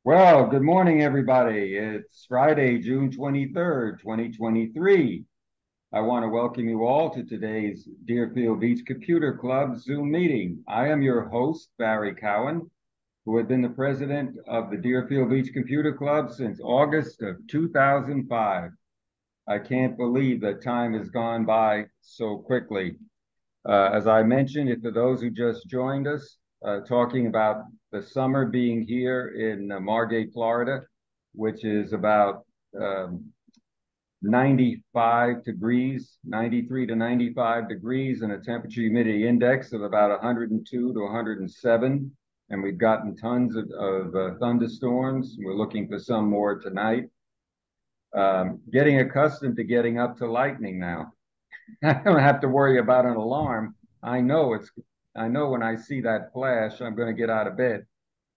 Well, good morning, everybody. It's Friday, June 23rd, 2023. I want to welcome you all to today's Deerfield Beach Computer Club Zoom meeting. I am your host, Barry Cowan, who had been the president of the Deerfield Beach Computer Club since August of 2005. I can't believe that time has gone by so quickly. As I mentioned, if for those who just joined us, talking about the summer being here in Margate, Florida, which is about 95 degrees, 93 to 95 degrees, and a temperature humidity index of about 102 to 107. And we've gotten tons of thunderstorms. We're looking for some more tonight. Getting accustomed to getting up to lightning now. I don't have to worry about an alarm. I know it's I know when I see that flash, I'm going to get out of bed.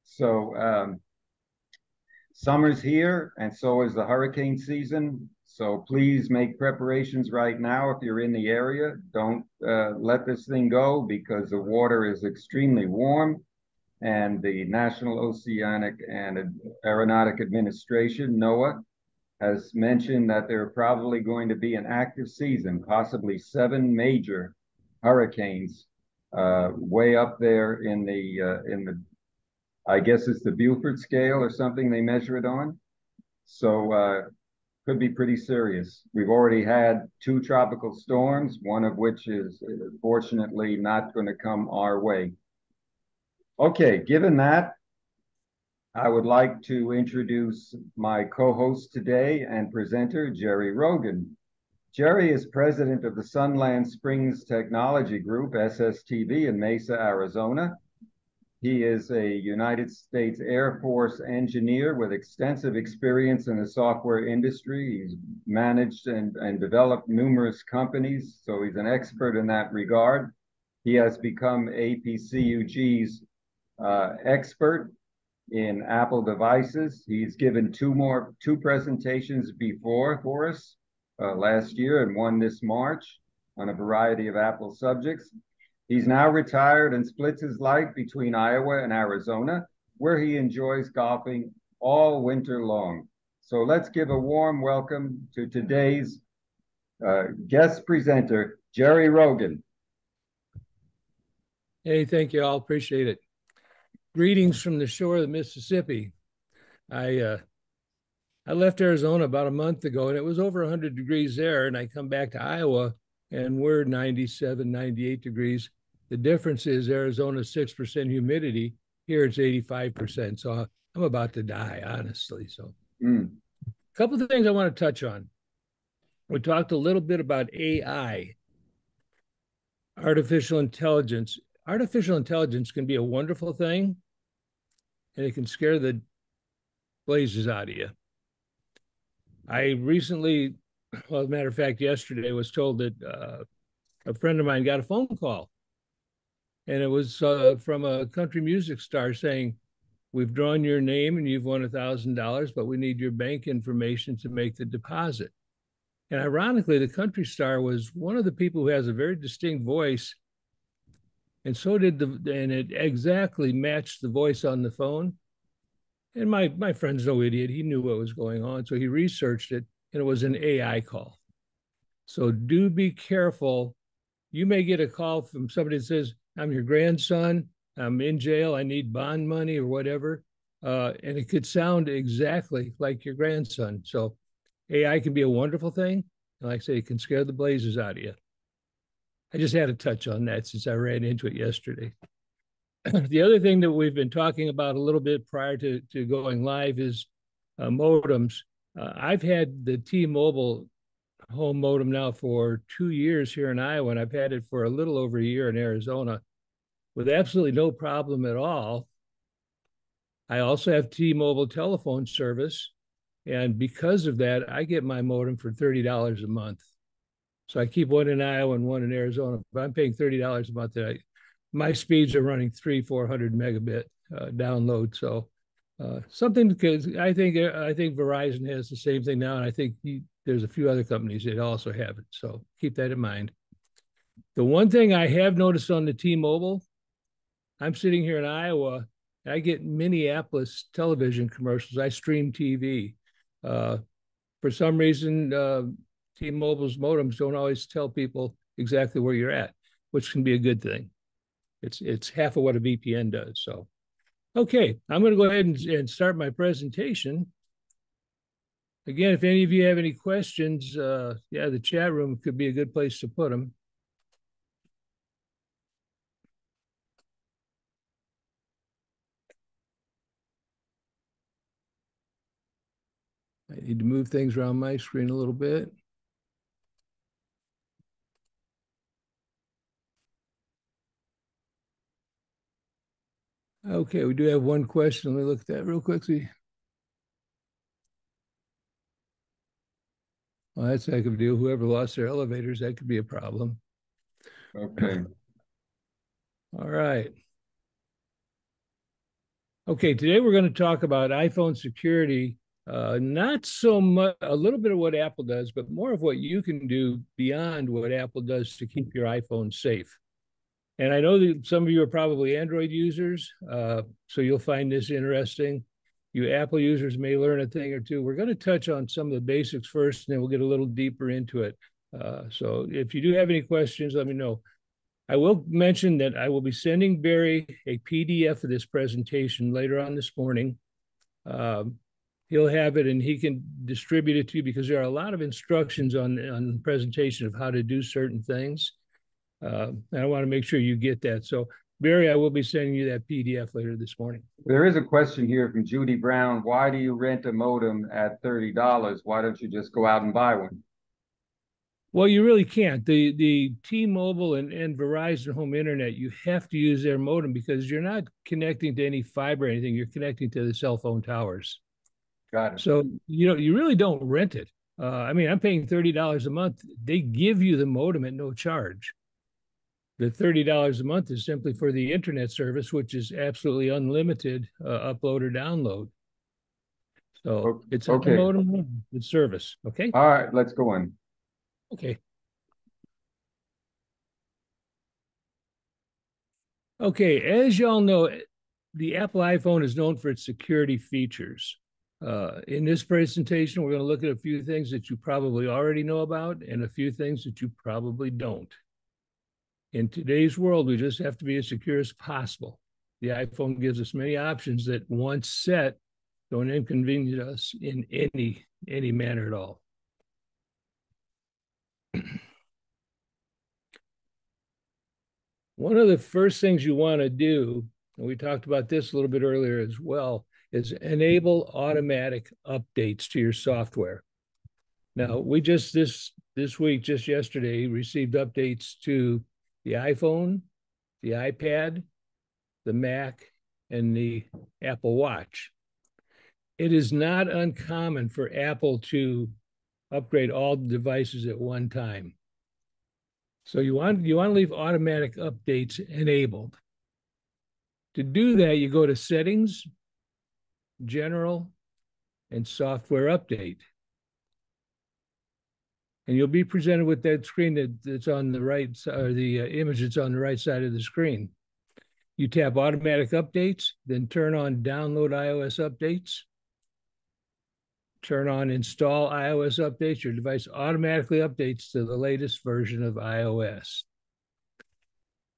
So summer's here, and so is the hurricane season. So please make preparations right now if you're in the area. Don't let this thing go because the water is extremely warm. And the National Oceanic and Aeronautic Administration, NOAA, has mentioned that there are probably going to be an active season, possibly seven major hurricanes way up there in the I guess it's the Beaufort scale or something they measure it on. So could be pretty serious. We've already had two tropical storms, one of which is fortunately not going to come our way. Okay, given that, I would like to introduce my co-host today and presenter, Jerry Rogan. Jerry is president of the Sunland Springs Technology Group, SSTV, in Mesa, Arizona. He is a United States Air Force engineer with extensive experience in the software industry. He's managed and developed numerous companies, so he's an expert in that regard. He has become APCUG's expert in Apple devices. He's given two presentations before for us last year and one this March on a variety of Apple subjects. He's now retired and splits his life between Iowa and Arizona, where he enjoys golfing all winter long. So let's give a warm welcome to today's guest presenter, Jerry Rogan. Hey, thank you. I'll appreciate it. Greetings from the shore of the Mississippi. I uh, I left Arizona about a month ago, and it was over 100 degrees there. And I come back to Iowa, and we're 97, 98 degrees. The difference is Arizona's 6% humidity. Here it's 85%. So I'm about to die, honestly. So a couple of things I want to touch on. We talked a little bit about AI, artificial intelligence. Artificial intelligence can be a wonderful thing, and it can scare the blazes out of you. I recently, well, as a matter of fact, yesterday was told that a friend of mine got a phone call, and it was from a country music star saying, "We've drawn your name and you've won $1,000, but we need your bank information to make the deposit." And ironically, the country star was one of the people who has a very distinct voice, and it exactly matched the voice on the phone. And my friend's no idiot. He knew what was going on. So he researched it, and it was an AI call. So do be careful. You may get a call from somebody that says, "I'm your grandson. I'm in jail. I need bond money," or whatever. And it could sound exactly like your grandson. So AI can be a wonderful thing. And like I say, it can scare the blazes out of you. I just had to touch on that since I ran into it yesterday. The other thing that we've been talking about a little bit prior to going live is modems. I've had the T-Mobile home modem now for 2 years here in Iowa, and I've had it for a little over a year in Arizona with absolutely no problem at all. I also have T-Mobile telephone service, and because of that, I get my modem for $30 a month. So I keep one in Iowa and one in Arizona, but I'm paying $30 a month. My speeds are running 400 megabit download. So something, because I think Verizon has the same thing now, and I think there's a few other companies that also have it. So keep that in mind. The one thing I have noticed on the T-Mobile, I'm sitting here in Iowa, I get Minneapolis television commercials. I stream TV. Uh, for some reason, T-Mobile's modems don't always tell people exactly where you're at, which can be a good thing. It's half of what a VPN does. So, okay, I'm going to go ahead and start my presentation. Again, if any of you have any questions, yeah, the chat room could be a good place to put them. I need to move things around my screen a little bit. Okay, we do have one question. Let me look at that real quickly. Well, that's a heck of a deal. Whoever lost their elevators, that could be a problem. Okay. All right. Okay, today we're going to talk about iPhone security. Not so much, a little bit of what Apple does, but more of what you can do beyond what Apple does to keep your iPhone safe. And I know that some of you are probably Android users, so you'll find this interesting. You Apple users may learn a thing or two. We're going to touch on some of the basics first, and then we'll get a little deeper into it. So if you do have any questions, let me know. I will mention that I will be sending Barry a PDF of this presentation later on this morning. He'll have it and he can distribute it to you because there are a lot of instructions on the presentation of how to do certain things. I want to make sure you get that. So, Barry, I will be sending you that PDF later this morning. There is a question here from Judy Brown. Why do you rent a modem at $30? Why don't you just go out and buy one? Well, you really can't. The T-Mobile and Verizon home internet, you have to use their modem because you're not connecting to any fiber or anything. You're connecting to the cell phone towers. Got it. So, you really don't rent it. I mean, I'm paying $30 a month. They give you the modem at no charge. The $30 a month is simply for the internet service, which is absolutely unlimited upload or download. So it's a modem with service. Okay. All right, let's go on. Okay. Okay. As y'all know, the Apple iPhone is known for its security features. In this presentation, we're going to look at a few things that you probably already know about and a few things that you probably don't. In today's world, we just have to be as secure as possible. The iPhone gives us many options that once set don't inconvenience us in any manner at all. One of the first things you want to do, and we talked about this a little bit earlier as well, is enable automatic updates to your software. Now, we just this week, just yesterday, received updates to the iPhone, the iPad, the Mac, and the Apple Watch. It is not uncommon for Apple to upgrade all the devices at one time. So you want to leave automatic updates enabled. To do that, you go to Settings, General, and Software Update. And you'll be presented with that screen that's on the right side, or the image that's on the right side of the screen. You tap Automatic Updates, then turn on Download iOS Updates. Turn on Install iOS Updates. Your device automatically updates to the latest version of iOS.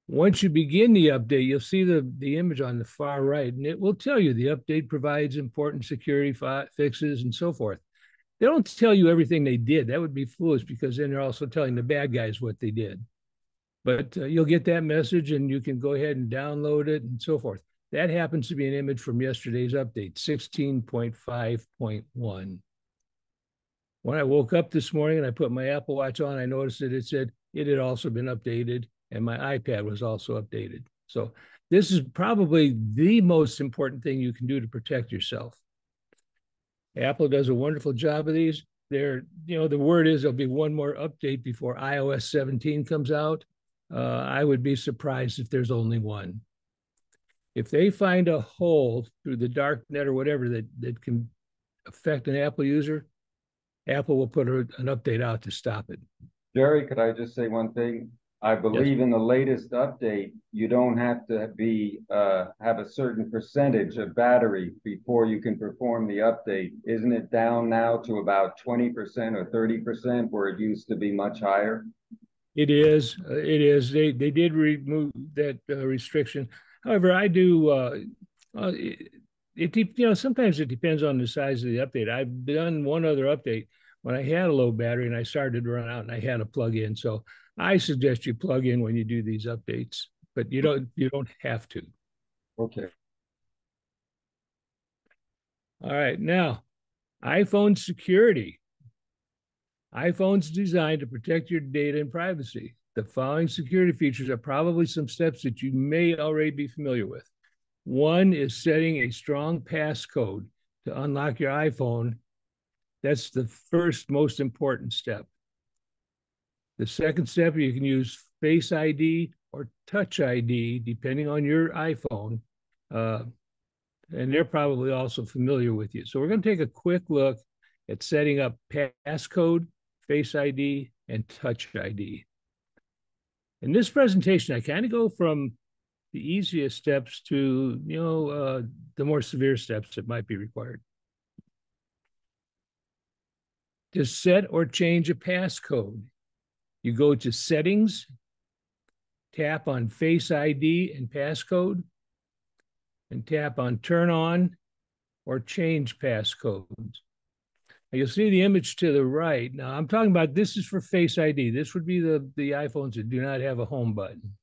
Once you begin the update, you'll see the image on the far right, and it will tell you the update provides important security fixes and so forth. They don't tell you everything they did. That would be foolish because then they're also telling the bad guys what they did. But you'll get that message and you can go ahead and download it and so forth. That happens to be an image from yesterday's update, 16.5.1. When I woke up this morning and I put my Apple Watch on, I noticed that it said it had also been updated and my iPad was also updated. So this is probably the most important thing you can do to protect yourself. Apple does a wonderful job of these. The word is there'll be one more update before iOS 17 comes out. I would be surprised if there's only one. If they find a hole through the dark net or whatever that can affect an Apple user, Apple will put an update out to stop it. Jerry, could I just say one thing? I Yes, believe in the latest update, you don't have to have a certain percentage of battery before you can perform the update. Isn't it down now to about 20% or 30% where it used to be much higher? it is. It is. They did remove that restriction. However, I do. Sometimes it depends on the size of the update. I've done one other update when I had a low battery and I started to run out and I had to plug in. So I suggest you plug in when you do these updates, but you don't have to. Okay. All right, now iPhone security. iPhone's designed to protect your data and privacy. The following security features are probably some steps that you may already be familiar with. One is setting a strong passcode to unlock your iPhone. That's the first most important step. The second step, you can use Face ID or Touch ID, depending on your iPhone. And they're probably also familiar with you. So we're going to take a quick look at setting up passcode, Face ID, and Touch ID. In this presentation, I kind of go from the easiest steps to, the more severe steps that might be required. To set or change a passcode, you go to Settings, tap on Face ID and Passcode, and tap on Turn On or Change Passcodes. You'll see the image to the right. Now, I'm talking about this is for Face ID. This would be the iPhones that do not have a home button.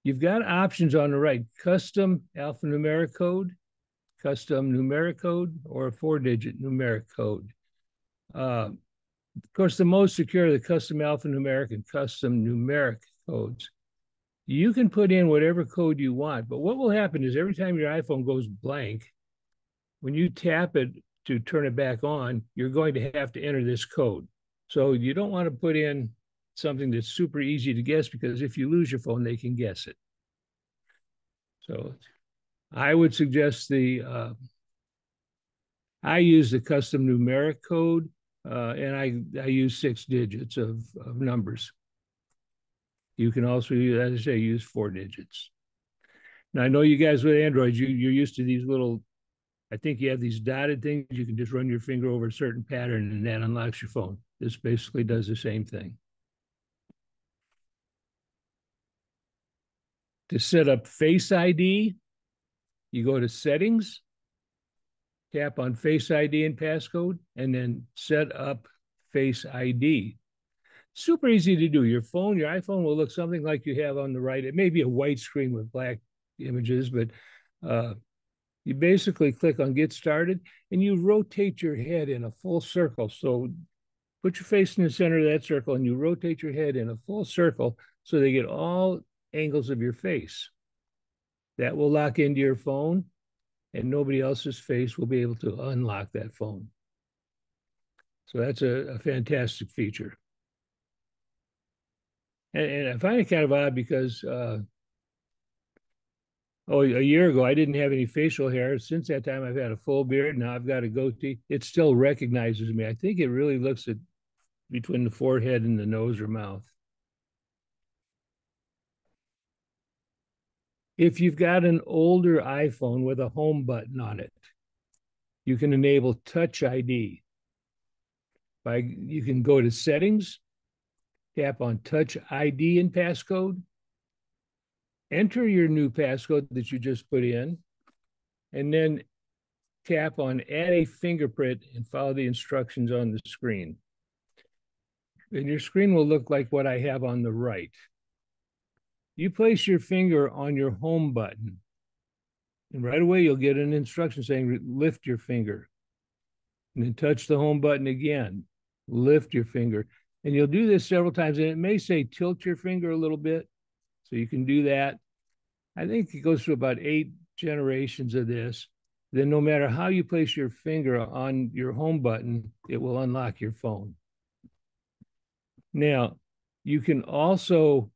You've got options on the right: custom alphanumeric code, custom numeric code, or a 4-digit numeric code. Of course, the most secure are the custom alphanumeric and custom numeric codes. You can put in whatever code you want, but what will happen is every time your iPhone goes blank, when you tap it to turn it back on, you're going to have to enter this code. So you don't want to put in something that's super easy to guess, because if you lose your phone, they can guess it. So I would suggest I use the custom numeric code, and I use 6 digits of numbers. You can also, as I say, use 4 digits. Now, I know you guys with Androids, you're used to these little, I think you have these dotted things. You can just run your finger over a certain pattern and that unlocks your phone. This basically does the same thing. To set up Face ID, you go to Settings, tap on Face ID and Passcode, and then Set Up Face ID. Super easy to do. Your iPhone will look something like you have on the right. It may be a white screen with black images, but you basically click on Get Started, and you rotate your head in a full circle. So put your face in the center of that circle, and you rotate your head in a full circle so they get all angles of your face. That will lock into your phone, and nobody else's face will be able to unlock that phone. So that's a fantastic feature. And I find it kind of odd because, a year ago, I didn't have any facial hair. Since that time, I've had a full beard. Now I've got a goatee. It still recognizes me. I think it really looks at between the forehead and the nose or mouth. If you've got an older iPhone with a home button on it, you can enable Touch ID. You can go to Settings, tap on Touch ID and Passcode, enter your new passcode that you just put in, and then tap on Add a Fingerprint and follow the instructions on the screen. And your screen will look like what I have on the right. You place your finger on your home button, and right away you'll get an instruction saying lift your finger, and then touch the home button again, lift your finger. And you'll do this several times, and it may say tilt your finger a little bit, so you can do that. I think it goes through about 8 generations of this. Then no matter how you place your finger on your home button, it will unlock your phone. Now, you can also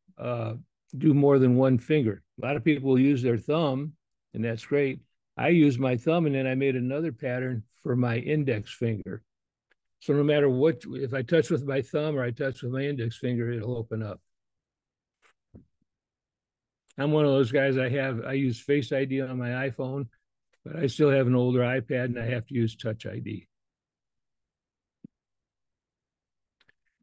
do more than one finger. A lot of people will use their thumb, and that's great. I use my thumb, and then I made another pattern for my index finger. So no matter what, if I touch with my thumb or I touch with my index finger, it'll open up. I'm one of those guys. I use Face ID on my iPhone, but I still have an older iPad and I have to use Touch ID.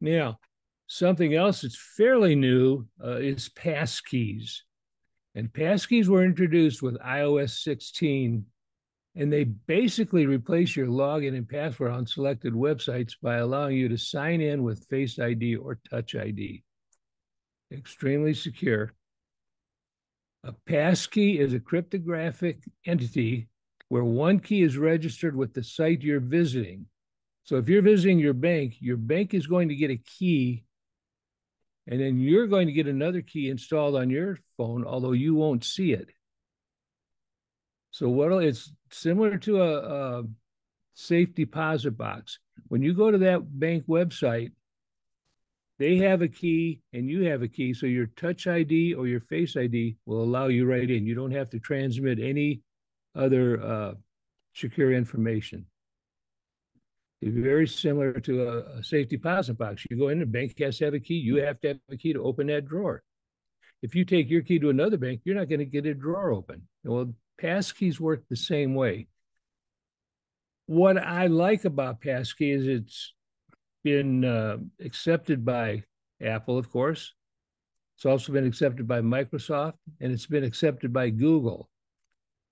Now, something else that's fairly new is passkeys. And passkeys were introduced with iOS 16, and they basically replace your login and password on selected websites by allowing you to sign in with Face ID or Touch ID. Extremely secure. A passkey is a cryptographic entity where one key is registered with the site you're visiting. So if you're visiting your bank is going to get a key, and then you're going to get another key installed on your phone, although you won't see it. So it's similar to a safe deposit box. When you go to that bank website, they have a key and you have a key. So your Touch ID or your Face ID will allow you right in. You don't have to transmit any other secure information. It's very similar to a safe deposit box. You go in, the bank has to have a key. You have to have a key to open that drawer. If you take your key to another bank, you're not going to get a drawer open. Well, passkeys work the same way. What I like about passkey is it's been accepted by Apple, of course. It's also been accepted by Microsoft, and it's been accepted by Google.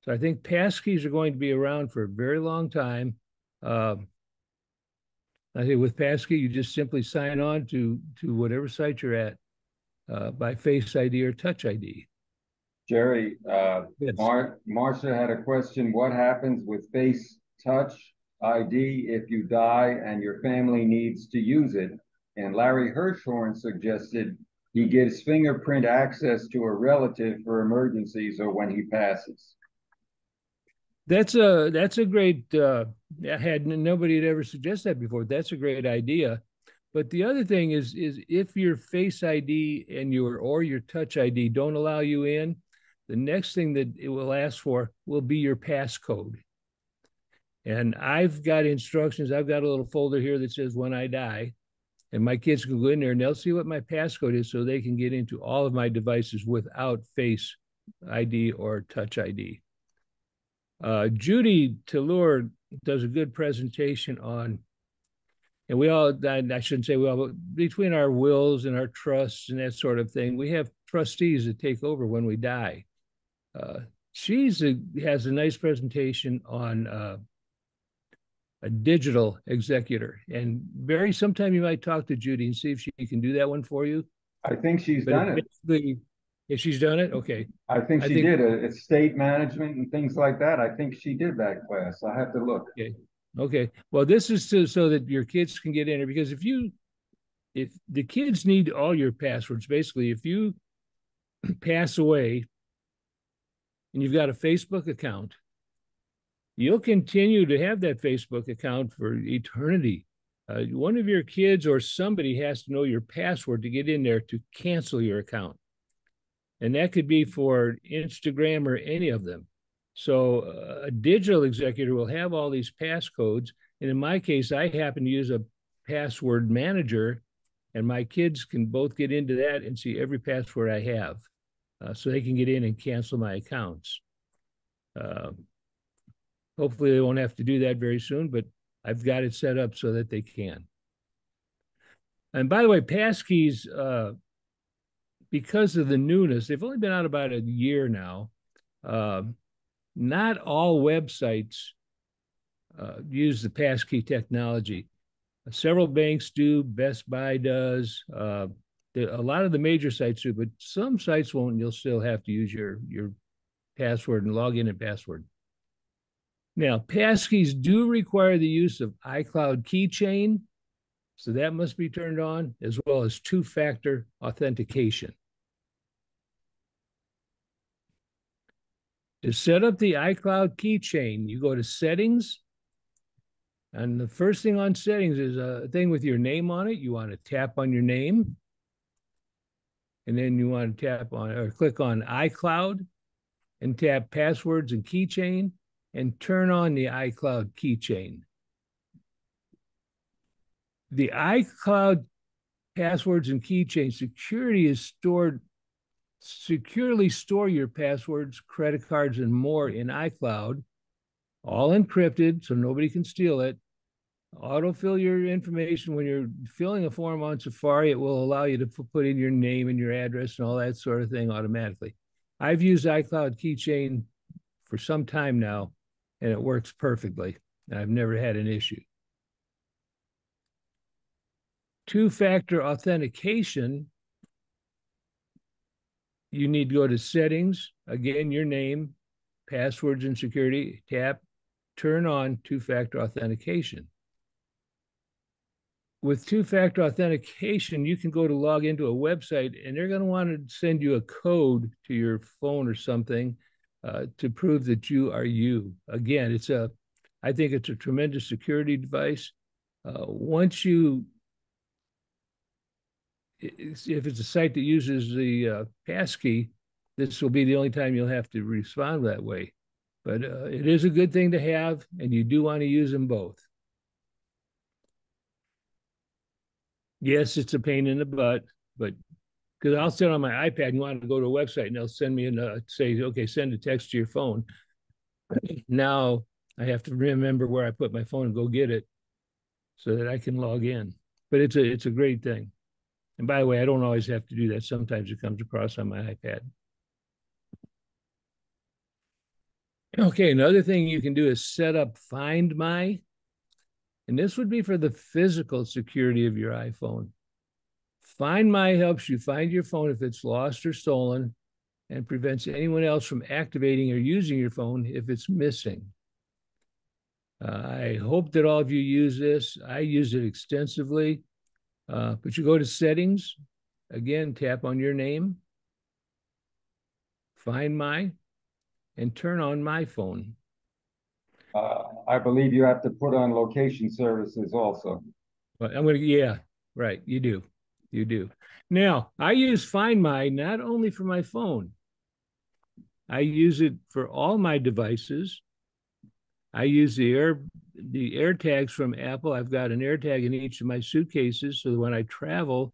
So I think passkeys are going to be around for a very long time. I think with passkey, you just simply sign on to whatever site you're at by Face ID or Touch ID. Jerry, Yes. Marcia had a question. What happens with Face Touch ID if you die and your family needs to use it? And Larry Hirschhorn suggested he gives fingerprint access to a relative for emergencies or when he passes. That's a great. Nobody had ever suggested that before. That's a great idea. But the other thing is if your Face ID and your Touch ID don't allow you in, the next thing that it will ask for will be your passcode. And I've got instructions. I've got a little folder here that says when I die, and my kids can go in there and they'll see what my passcode is so they can get into all of my devices without Face ID or Touch ID. Judy Tallur does a good presentation on, and we all, I shouldn't say we all, but between our wills and our trusts and that sort of thing, we have trustees that take over when we die. Has a nice presentation on a digital executor. And Barry, sometime you might talk to Judy and see if she can do that one for you. I think she's done it. If she's done it, okay. I think she did. Estate management and things like that. I think she did that class. I have to look. Okay. Well, this is so that your kids can get in there, because if the kids need all your passwords, basically, if you pass away and you've got a Facebook account, you'll continue to have that Facebook account for eternity. One of your kids or somebody has to know your password to get in there to cancel your account. And that could be for Instagram or any of them. So a digital executor will have all these passcodes. And in my case, I happen to use a password manager, and my kids can both get into that and see every password I have. So they can get in and cancel my accounts. Hopefully they won't have to do that very soon, but I've got it set up so that they can. And by the way, passkeys, because of the newness, they've only been out about a year now. Not all websites use the passkey technology. Several banks do, Best Buy does, a lot of the major sites do, but some sites won't, and you'll still have to use your password and log in and password. Now, passkeys do require the use of iCloud keychain, so that must be turned on, as well as two-factor authentication. To set up the iCloud keychain, you go to Settings, and the first thing on Settings is a thing with your name on it. You want to tap on your name, and then you want to tap on or click on iCloud and tap Passwords and Keychain and turn on the iCloud keychain. The iCloud passwords and keychain security is stored Securely store your passwords, credit cards, and more in iCloud, all encrypted so nobody can steal it. Autofill your information when you're filling a form on Safari. It will allow you to put in your name and your address and all that sort of thing automatically. I've used iCloud Keychain for some time now, and it works perfectly. I've never had an issue. Two-factor authentication, you need to go to settings, again, your name, passwords and security, tap, turn on two-factor authentication. With two-factor authentication, you can go to log into a website and they're going to want to send you a code to your phone or something to prove that you are you. Again, I think it's a tremendous security device. Once you, if it's a site that uses the passkey, this will be the only time you'll have to respond that way. But it is a good thing to have, and you do want to use them both. Yes, it's a pain in the butt, but because I'll sit on my iPad and want to go to a website and they'll send me say, okay, send a text to your phone. Now I have to remember where I put my phone and go get it so that I can log in. But it's a great thing. And by the way, I don't always have to do that. Sometimes it comes across on my iPad. Okay, another thing you can do is set up Find My. And this would be for the physical security of your iPhone. Find My helps you find your phone if it's lost or stolen and prevents anyone else from activating or using your phone if it's missing. I hope that all of you use this. I use it extensively. But you go to settings, again, tap on your name, Find My, and turn on My Phone. I believe you have to put on location services also. But yeah, right, you do. You do. Now, I use Find My not only for my phone, I use it for all my devices. I use the AirTags from Apple. I've got an AirTag in each of my suitcases so that when I travel,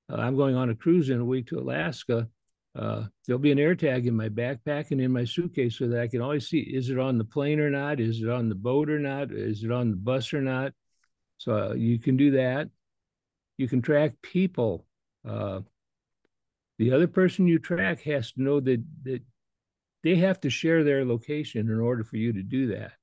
I'm going on a cruise in a week to Alaska. There'll be an AirTag in my backpack and in my suitcase so that I can always see, is it on the plane or not? Is it on the boat or not? Is it on the bus or not? So you can do that. You can track people. The other person you track has to know that they have to share their location in order for you to do that.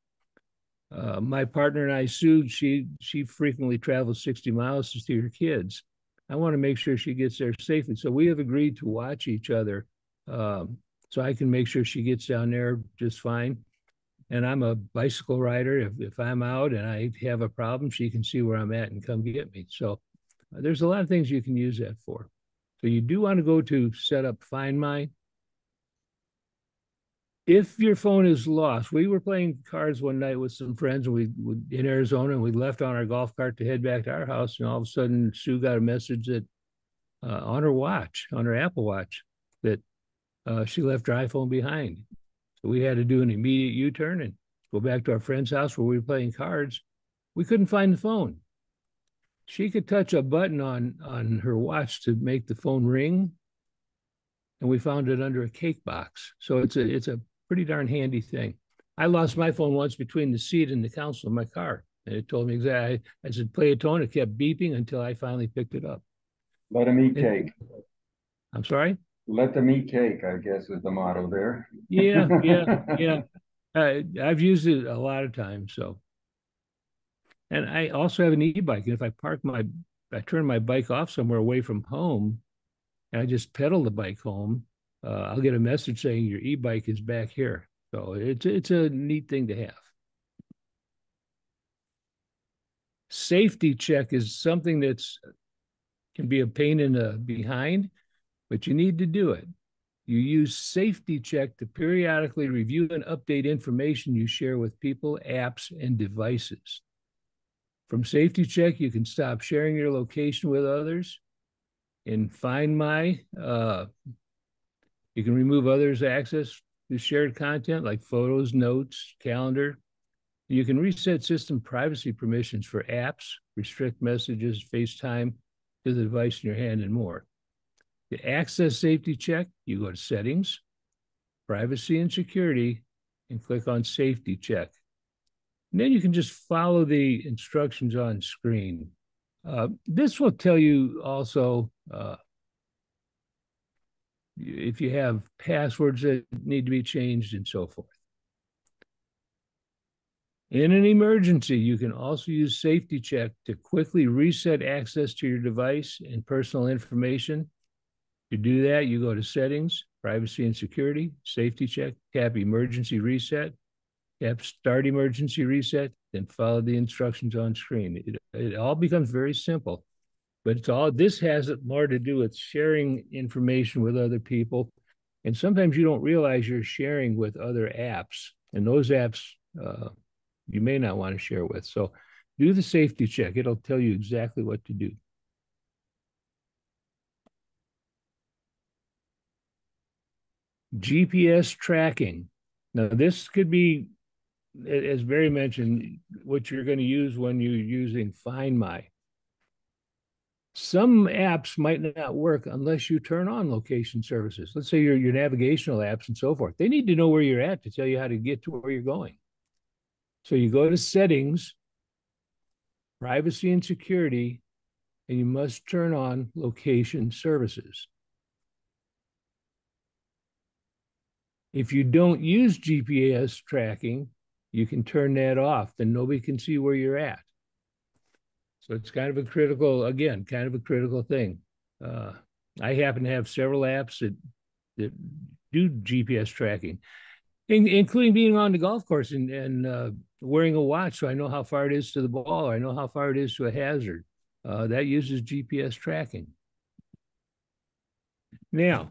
My partner and I, Sue, she frequently travels 60 miles to see her kids. I want to make sure she gets there safely. So we have agreed to watch each other so I can make sure she gets down there just fine. And I'm a bicycle rider. If I'm out and I have a problem, she can see where I'm at and come get me. So there's a lot of things you can use that for. So you do want to go to set up Find My. If your phone is lost, we were playing cards one night with some friends in Arizona, and we left on our golf cart to head back to our house. And all of a sudden, Sue got a message that on her watch, on her Apple Watch, that she left her iPhone behind. So we had to do an immediate U-turn and go back to our friend's house where we were playing cards. We couldn't find the phone. She could touch a button on her watch to make the phone ring, and we found it under a cake box. So it's a pretty darn handy thing. I lost my phone once between the seat and the console of my car. And it told me exactly, I said, play a tone. It kept beeping until I finally picked it up. Let them eat cake. I'm sorry? Let them eat cake, I guess, is the motto there. Yeah. I've used it a lot of times. So, and I also have an e-bike. And if I turn my bike off somewhere away from home, and I just pedal the bike home, I'll get a message saying your e-bike is back here. So it's a neat thing to have. Safety check is something that's can be a pain in the behind, but you need to do it. You use Safety Check to periodically review and update information you share with people, apps, and devices. From Safety Check, you can stop sharing your location with others. In Find My, you can remove others' access to shared content like photos, notes, calendar. You can reset system privacy permissions for apps, restrict messages, FaceTime to the device in your hand, and more. To access safety check, you go to settings, privacy and security, and click on safety check. And then you can just follow the instructions on screen. This will tell you also if you have passwords that need to be changed and so forth. In an emergency, you can also use safety check to quickly reset access to your device and personal information. To do that, you go to settings, privacy and security, safety check, tap emergency reset, tap start emergency reset, then follow the instructions on screen. It all becomes very simple, but this has more to do with sharing information with other people. And sometimes you don't realize you're sharing with other apps, and those apps you may not want to share with. So do the safety check. It'll tell you exactly what to do. GPS tracking. Now, this could be, as Barry mentioned, what you're going to use when you're using Find My. Some apps might not work unless you turn on location services. Let's say your navigational apps and so forth. They need to know where you're at to tell you how to get to where you're going. So you go to settings, privacy and security, and you must turn on location services. If you don't use GPS tracking, you can turn that off, then nobody can see where you're at. So it's kind of a critical thing. I happen to have several apps that do GPS tracking, including being on the golf course and wearing a watch so I know how far it is to the ball, or I know how far it is to a hazard. That uses GPS tracking. Now,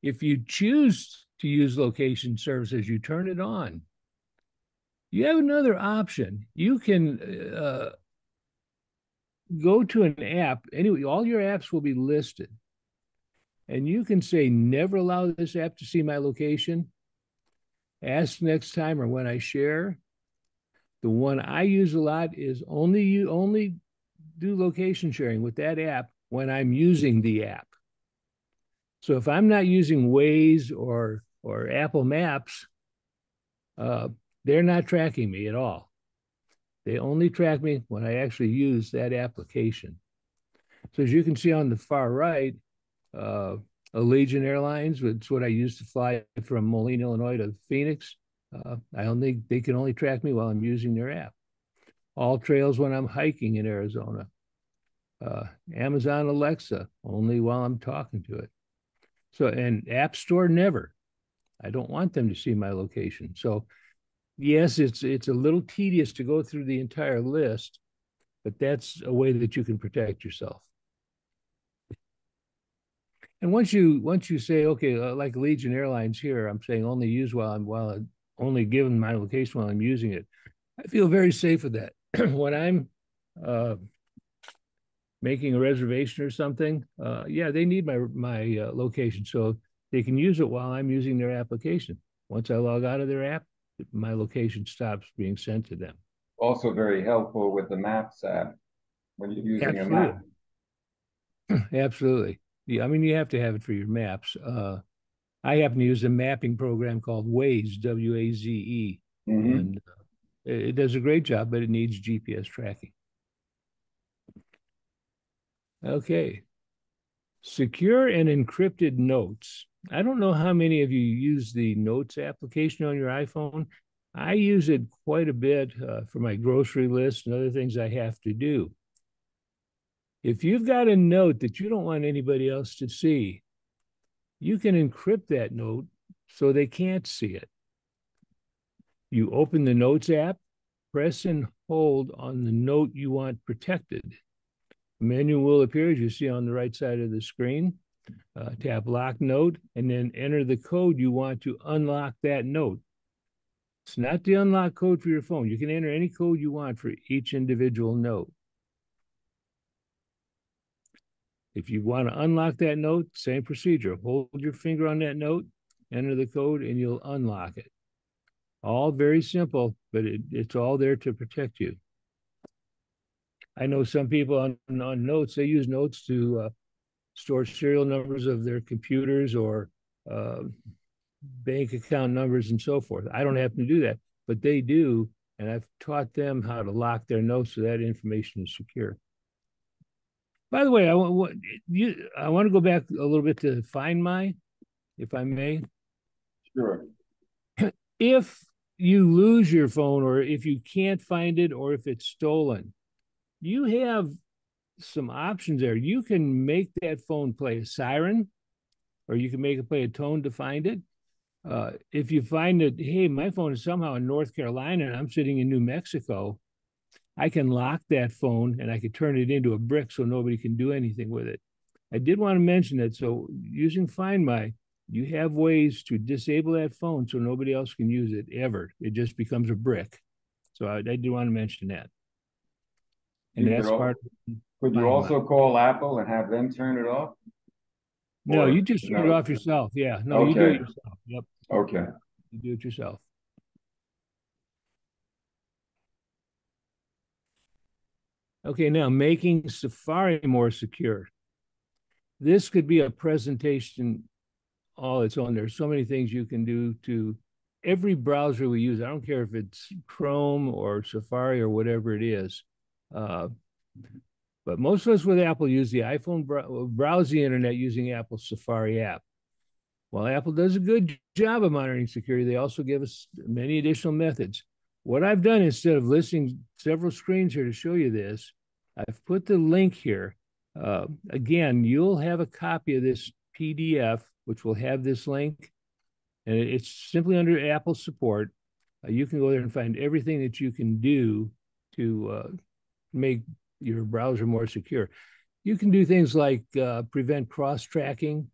if you choose to use location services, you turn it on. You have another option. You can go to an app. Anyway, all your apps will be listed. And you can say, never allow this app to see my location. Ask next time or when I share. The one I use a lot is only do location sharing with that app when I'm using the app. So if I'm not using Waze or Apple Maps, they're not tracking me at all. They only track me when I actually use that application. So as you can see on the far right, Allegiant Airlines, it's what I used to fly from Moline, Illinois to Phoenix. They can only track me while I'm using their app. All Trails when I'm hiking in Arizona. Amazon Alexa, only while I'm talking to it. So, and App Store, never. I don't want them to see my location. So yes, it's a little tedious to go through the entire list, but that's a way that you can protect yourself. And once you say, okay, like Allegiant Airlines here, I'm saying only use while only given my location while I'm using it. I feel very safe with that. When I'm making a reservation or something, yeah, they need my location, so they can use it while I'm using their application. Once I log out of their app, my location stops being sent to them. Also very helpful with the Maps app when you're using a map. Absolutely. Yeah, I mean, you have to have it for your maps. I happen to use a mapping program called Waze, W-A-Z-E, and it does a great job, but it needs GPS tracking. Okay. Secure and encrypted notes. I don't know how many of you use the Notes application on your iPhone. I use it quite a bit for my grocery list and other things I have to do. If you've got a note that you don't want anybody else to see, you can encrypt that note so they can't see it. You open the Notes app, press and hold on the note you want protected. A menu will appear, as you see on the right side of the screen. Tap Lock Note, and then enter the code you want to unlock that note. It's not the unlock code for your phone. You can enter any code you want for each individual note. If you want to unlock that note, same procedure. Hold your finger on that note, enter the code, and you'll unlock it. All very simple, but it's all there to protect you. I know some people on Notes, they use Notes to store serial numbers of their computers or uh, bank account numbers and so forth. I don't happen to do that, but they do. And I've taught them how to lock their notes so that information is secure. By the way, I want to go back a little bit to Find My, if I may. Sure. If you lose your phone, or if you can't find it, or if it's stolen, you have some options there. You can make that phone play a siren, or you can make it play a tone to find it. If you find that, hey, my phone is somehow in North Carolina and I'm sitting in New Mexico, I can lock that phone and I can turn it into a brick so nobody can do anything with it. I did want to mention that. So using Find My, you have ways to disable that phone so nobody else can use it ever. It just becomes a brick. So I did want to mention that. And that's part of Could you also call Apple and have them turn it off? No, you just turn it off yourself. Yeah. No, you do it yourself. Yep. Okay. You do it yourself. Okay, now making Safari more secure. This could be a presentation all its own. There's so many things you can do to every browser we use. I don't care if it's Chrome or Safari or whatever it is. But most of us with Apple use the iPhone, browse the internet using Apple's Safari app. While Apple does a good job of monitoring security, they also give us many additional methods. What I've done, instead of listing several screens here to show you this, I've put the link here. Again, you'll have a copy of this PDF, which will have this link, and it's simply under Apple support. You can go there and find everything that you can do to make your browser more secure. You can do things like prevent cross-tracking.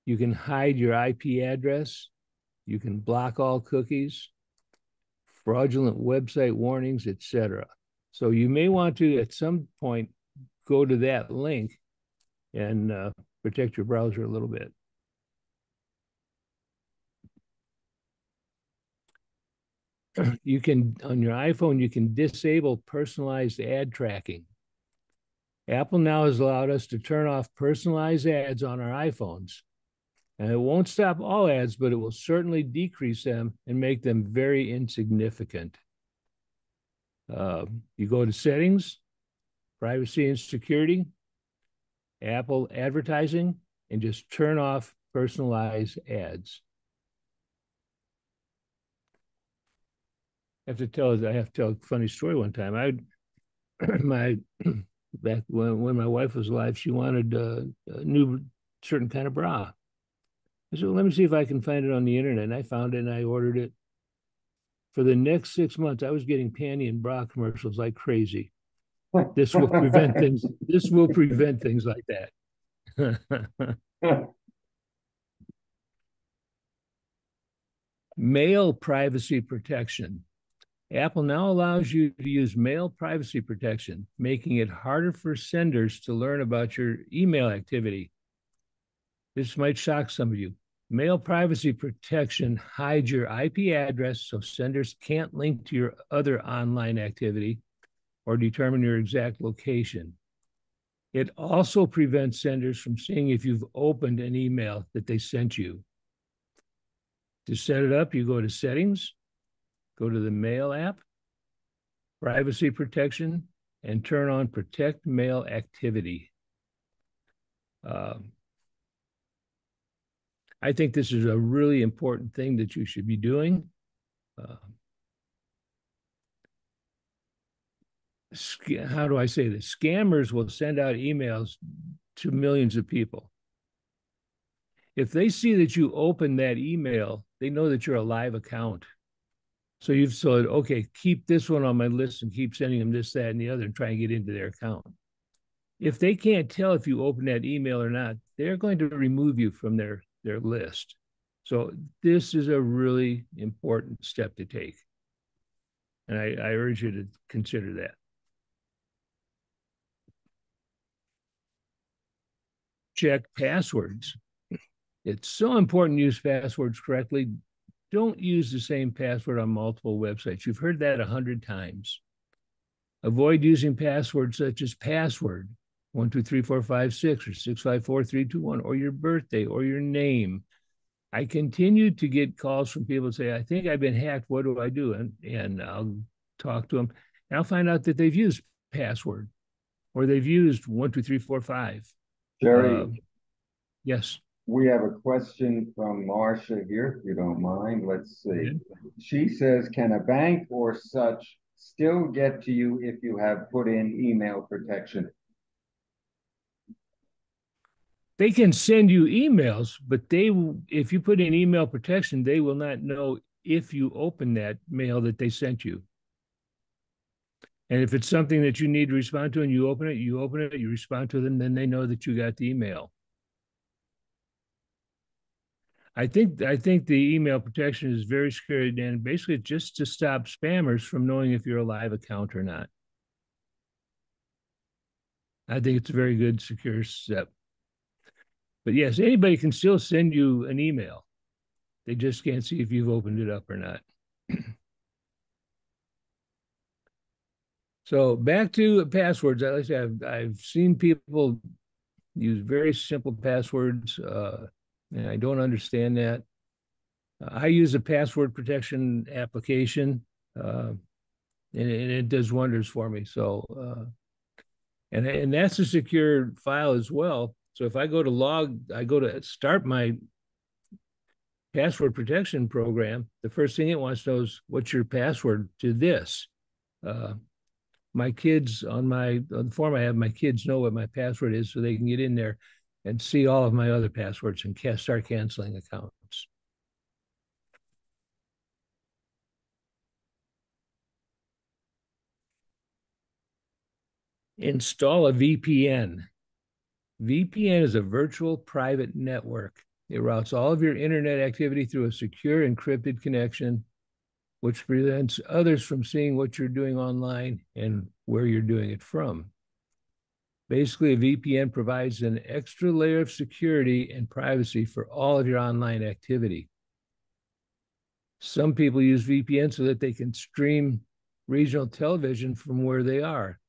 You can hide your IP address. You can block all cookies, fraudulent website warnings, etc. So you may want to, at some point, go to that link and protect your browser a little bit. You can, on your iPhone, you can disable personalized ad tracking. Apple now has allowed us to turn off personalized ads on our iPhones. And it won't stop all ads, but it will certainly decrease them and make them very insignificant. You go to Settings, Privacy and Security, Apple Advertising, and just turn off personalized ads. I have to tell a funny story one time. Back when my wife was alive, she wanted a new certain kind of bra. I said, well, let me see if I can find it on the internet. And I found it and I ordered it. For the next 6 months, I was getting panty and bra commercials like crazy. This will prevent things. This will prevent things like that. Mail privacy protection. Apple now allows you to use mail privacy protection, making it harder for senders to learn about your email activity. This might shock some of you. Mail privacy protection hides your IP address so senders can't link to your other online activity or determine your exact location. It also prevents senders from seeing if you've opened an email that they sent you. To set it up, you go to Settings, go to the Mail app, Privacy Protection, and turn on Protect Mail Activity. I think this is a really important thing that you should be doing. How do I say this? Scammers will send out emails to millions of people. If they see that you open that email, they know that you're a live account. So you've said, okay, keep this one on my list and keep sending them this, that, and the other and try and get into their account. If they can't tell if you open that email or not, they're going to remove you from their list. So this is a really important step to take. And I urge you to consider that. Check passwords. It's so important to use passwords correctly. Don't use the same password on multiple websites. You've heard that 100 times. Avoid using passwords such as password 12345 6 or 654321, or your birthday or your name. I continue to get calls from people say, I think I've been hacked. What do I do? And I'll talk to them and I'll find out that they've used password or they've used 12345. Jerry, Yes. we have a question from Marcia here, if you don't mind. Let's see. Okay. She says, can a bank or such still get to you if you have put in email protection? They can send you emails, but if you put in email protection, they will not know if you open that mail that they sent you. And if it's something that you need to respond to and you open it, you respond to them, then they know that you got the email. I think the email protection is very scary, Dan. Basically, just to stop spammers from knowing if you're a live account or not. I think it's a very good secure step. But yes, anybody can still send you an email. They just can't see if you've opened it up or not. So back to passwords. Like I said, I've seen people use very simple passwords, and I don't understand that. I use a password protection application, and it does wonders for me. So, and that's a secure file as well. So if I go to start my password protection program, the first thing it wants to know is what's your password to this. My kids on the form I have, my kids know what my password is, so they can get in there and see all of my other passwords and start canceling accounts. Install a VPN. VPN is a virtual private network. It routes all of your internet activity through a secure encrypted connection, which prevents others from seeing what you're doing online and where you're doing it from. Basically, a VPN provides an extra layer of security and privacy for all of your online activity. Some people use VPN so that they can stream regional television from where they are.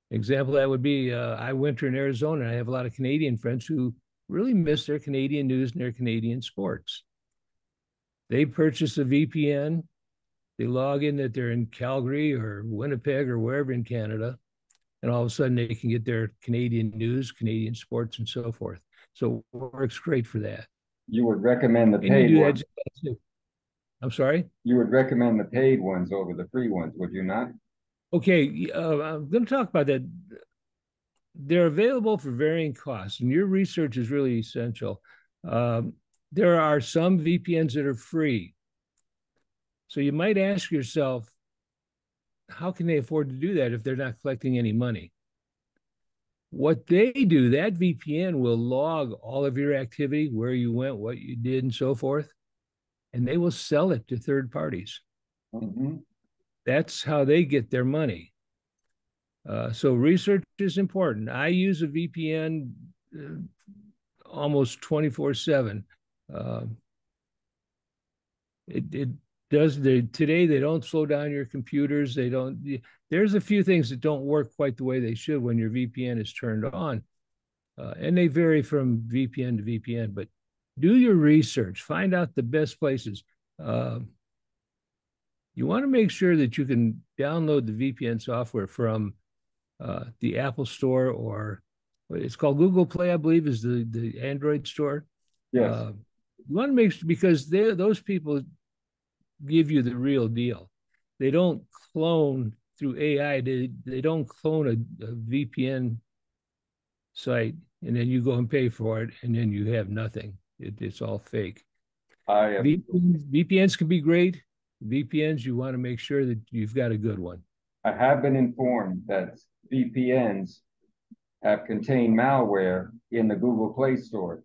Example that would be, I winter in Arizona, and I have a lot of Canadian friends who really miss their Canadian news and their Canadian sports. They purchase a VPN, they log in that they're in Calgary or Winnipeg or wherever in Canada, and all of a sudden they can get their Canadian news, Canadian sports, and so forth. So it works great for that. You would recommend the And you paid do ones. that. I'm sorry? You would recommend the paid ones over the free ones, would you not? Okay, I'm going to talk about that. They're available for varying costs, and your research is really essential. There are some VPNs that are free. So you might ask yourself, how can they afford to do that if they're not collecting any money? What they do, that VPN will log all of your activity, where you went, what you did, and so forth, and they will sell it to third parties. Mm-hmm. That's how they get their money. So research is important. I use a VPN almost 24/7. It does today they don't slow down your computers. They don't. There's a few things that don't work quite the way they should when your VPN is turned on, and they vary from VPN to VPN. But do your research. Find out the best places. You want to make sure that you can download the VPN software from the Apple Store, or it's called Google Play, I believe, is the Android store. Yes. You want to make sure, because those people give you the real deal. They don't clone through AI. They don't clone a VPN site and then you go and pay for it and then you have nothing. It's all fake. VPNs can be great. VPNs, you want to make sure that you've got a good one. I have been informed that VPNs have contained malware in the Google Play Store,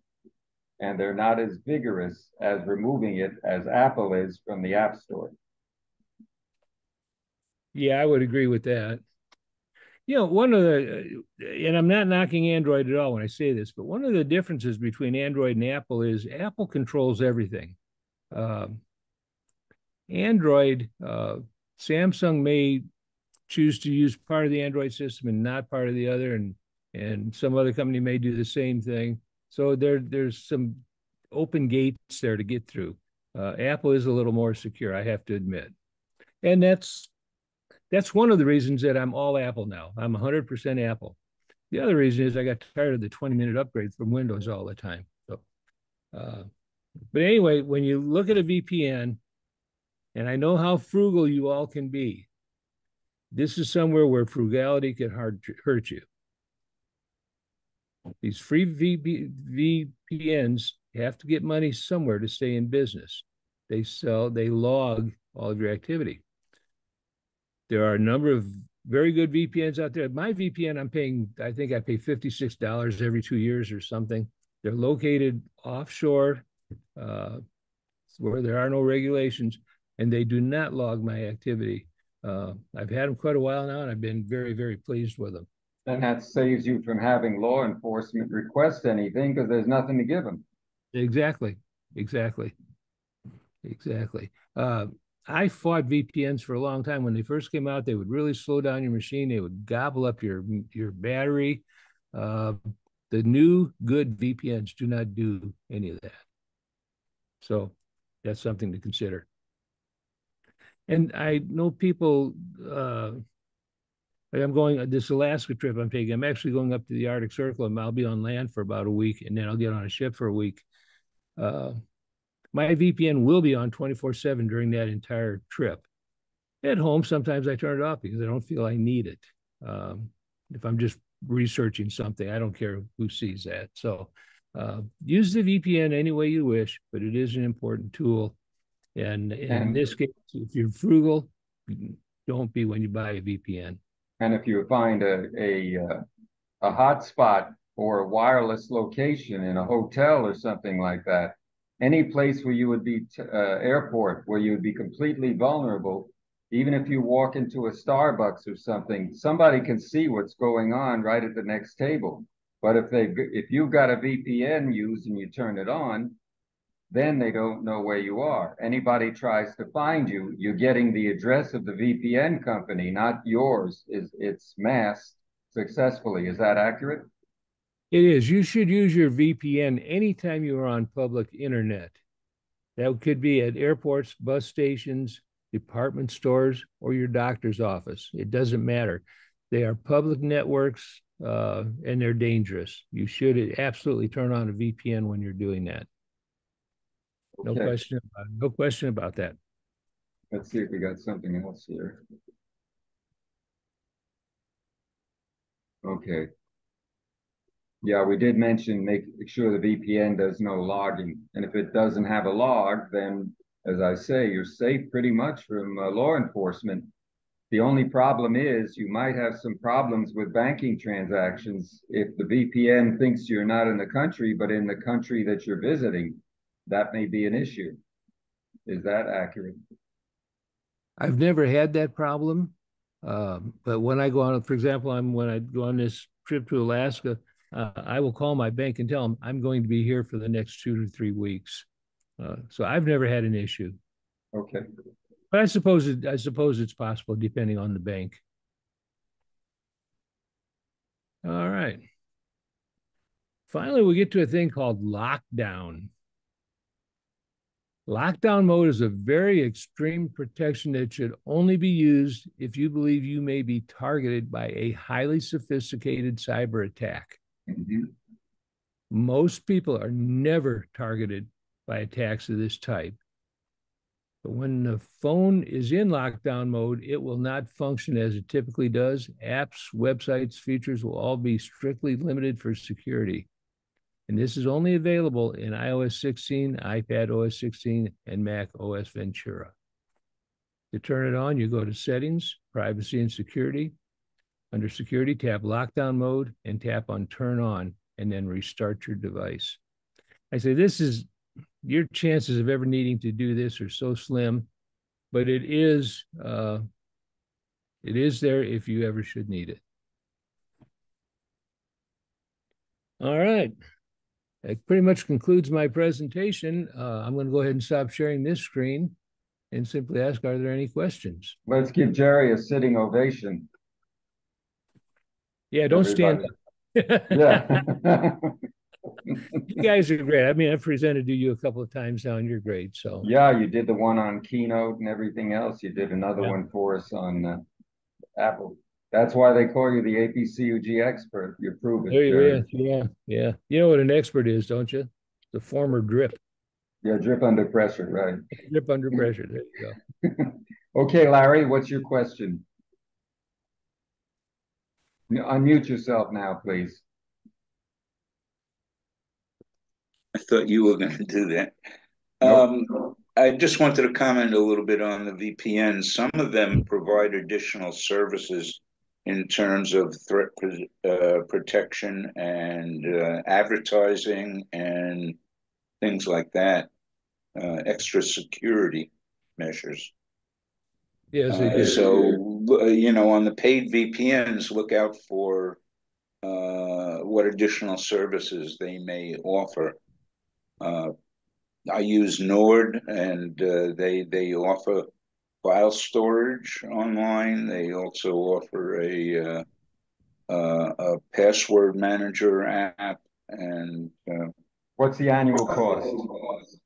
and they're not as vigorous as removing it as Apple is from the App Store. Yeah, I would agree with that. You know, and I'm not knocking Android at all when I say this, but one of the differences between Android and Apple is Apple controls everything. Android, Samsung may choose to use part of the Android system and not part of the other, and and some other company may do the same thing. So there's some open gates there to get through. Apple is a little more secure, I have to admit, and that's one of the reasons that I'm all Apple now. I'm 100% Apple. The other reason is I got tired of the 20-minute upgrade from Windows all the time. So, but anyway, when you look at a VPN, and I know how frugal you all can be, this is somewhere where frugality can hurt you. These free VPNs have to get money somewhere to stay in business. They log all of your activity. There are a number of very good VPNs out there. My VPN, I think I pay $56 every 2 years or something. They're located offshore where there are no regulations, and they do not log my activity. I've had them quite a while now, and I've been very, very pleased with them. And that saves you from having law enforcement request anything because there's nothing to give them. Exactly. I fought VPNs for a long time. When they first came out, they would really slow down your machine. They would gobble up your battery. The new good VPNs do not do any of that. So that's something to consider. And I know people, I'm going this Alaska trip I'm taking. I'm actually going up to the Arctic Circle, and I'll be on land for about a week, and then I'll get on a ship for a week. My VPN will be on 24/7 during that entire trip. At home, sometimes I turn it off because I don't feel I need it. If I'm just researching something, I don't care who sees that. So use the VPN any way you wish, but it is an important tool. And in this case, if you're frugal, don't be when you buy a VPN. And if you find a hotspot or a wireless location in a hotel or something like that, any place where you would be airport where you would be completely vulnerable, even if you walk into a Starbucks or something, somebody can see what's going on right at the next table. But if you've got a VPN used and you turn it on, then they don't know where you are. Anybody tries to find you, you're getting the address of the VPN company, not yours. It's masked successfully. Is that accurate? It is. You should use your VPN anytime you are on public internet. That could be at airports, bus stations, department stores, or your doctor's office. It doesn't matter. They are public networks, and they're dangerous. You should absolutely turn on a VPN when you're doing that. No question about that. Let's see if we got something else here. Okay. Yeah, we did mention make sure the VPN does no logging. And if it doesn't have a log, then as I say, you're safe pretty much from law enforcement. The only problem is you might have some problems with banking transactions if the VPN thinks you're not in the country, but in the country that you're visiting. That may be an issue. Is that accurate? I've never had that problem. But when I go on, for example, when I go on this trip to Alaska, I will call my bank and tell them I'm going to be here for the next 2 to 3 weeks. So I've never had an issue. Okay. But I suppose it's possible depending on the bank. All right. Finally, we get to a thing called lockdown. Lockdown mode is a very extreme protection that should only be used if you believe you may be targeted by a highly sophisticated cyber attack. Mm-hmm. Most people are never targeted by attacks of this type. But when the phone is in lockdown mode, it will not function as it typically does. Apps, websites, features will all be strictly limited for security. And this is only available in iOS 16, iPad OS 16, and Mac OS Ventura. To turn it on, you go to Settings, Privacy and Security. Under Security, tap Lockdown Mode and tap on Turn On, and then restart your device. I say your chances of ever needing to do this are so slim, but it is there if you ever should need it. All right. That pretty much concludes my presentation. I'm going to go ahead and stop sharing this screen and simply ask, are there any questions? Let's give Jerry a sitting ovation. Yeah, don't stand up. Yeah. You guys are great. I mean, I've presented to you a couple of times now, and you're great. So Yeah, you did the one on Keynote and everything else. You did another yeah, one for us on Apple. That's why they call you the APCUG expert. You prove it. there you yeah, yeah, yeah. You know what an expert is, don't you? The former drip, Yeah, drip under pressure, right? drip under pressure. There you go. Okay, Larry, what's your question? Unmute yourself now, please. I thought you were going to do that. Nope. I just wanted to comment a little bit on the VPNs. Some of them provide additional services in terms of threat protection and advertising and things like that, extra security measures. Yes, they do. On the paid VPNs, look out for what additional services they may offer. I use Nord, and they offer file storage online. They also offer a password manager app, and What's the annual cost?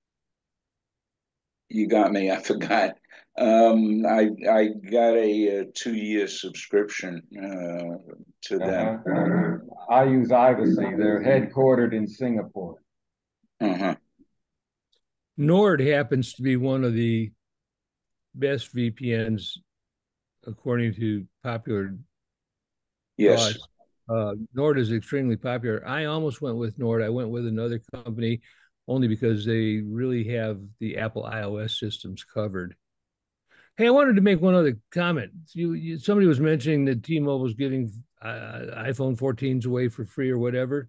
you got me. I forgot. I got a 2-year subscription to them. I use Ivacy. They're headquartered in Singapore. Uh-huh. Nord happens to be one of the best VPNs according to popular Yes. thoughts. Nord is extremely popular. I almost went with Nord. I went with another company only because they really have the Apple iOS systems covered. Hey, I wanted to make one other comment. Somebody was mentioning that T-Mobile's giving iPhone 14s away for free or whatever.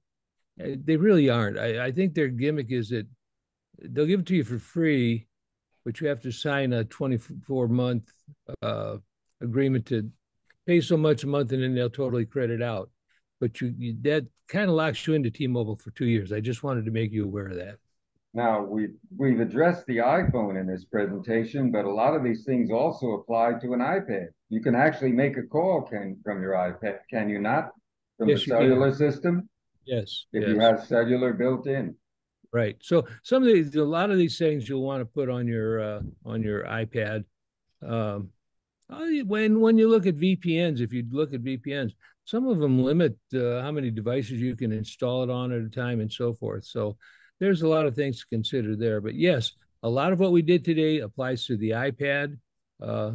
They really aren't. I think their gimmick is that they'll give it to you for free, but you have to sign a 24-month agreement to pay so much a month, and then they'll totally credit out. But that kind of locks you into T-Mobile for 2 years. I just wanted to make you aware of that. Now, we've addressed the iPhone in this presentation, but a lot of these things also apply to an iPad. You can actually make a call from your iPad, can you not? From the Yes, you cellular can. system, Yes, if you yes. have cellular built in. Right. So a lot of these things you'll want to put on your iPad. Um, when you look at VPNs, if you look at VPNs, some of them limit how many devices you can install it on at a time and so forth. So there's a lot of things to consider there. But yes, a lot of what we did today applies to the iPad. Uh,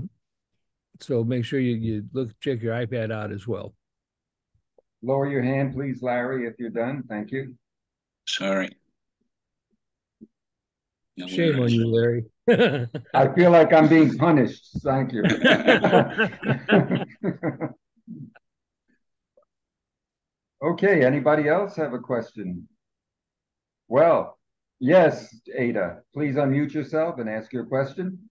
so make sure you check your iPad out as well. Lower your hand, please, Larry, if you're done. Thank you. Sorry. Shame on you, Larry. I feel like I'm being punished. Thank you. Okay, anybody else have a question? Well, yes, Ada, please unmute yourself and ask your question.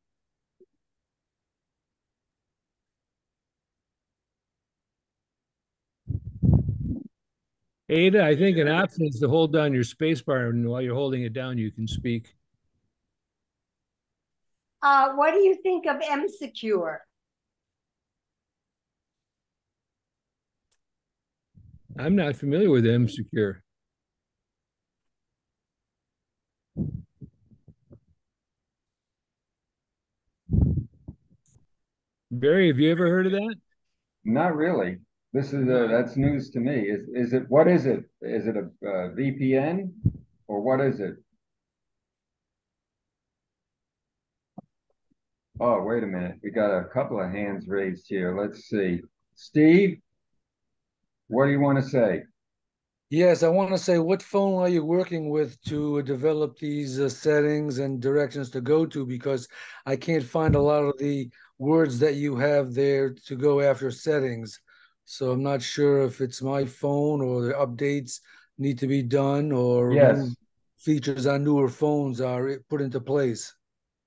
Ada, I think an option is to hold down your space bar, and while you're holding it down, you can speak. What do you think of M-Secure? I'm not familiar with M-Secure. Barry, have you ever heard of that? Not really. This is that's news to me. Is it what is it? Is it a VPN or what is it? Oh, wait a minute. We got a couple of hands raised here. Let's see. Steve, what do you want to say? Yes, I want to say, what phone are you working with to develop these settings and directions to go to? Because I can't find a lot of the words that you have there to go after settings. So I'm not sure if it's my phone or the updates need to be done or new Yes. features on newer phones are put into place.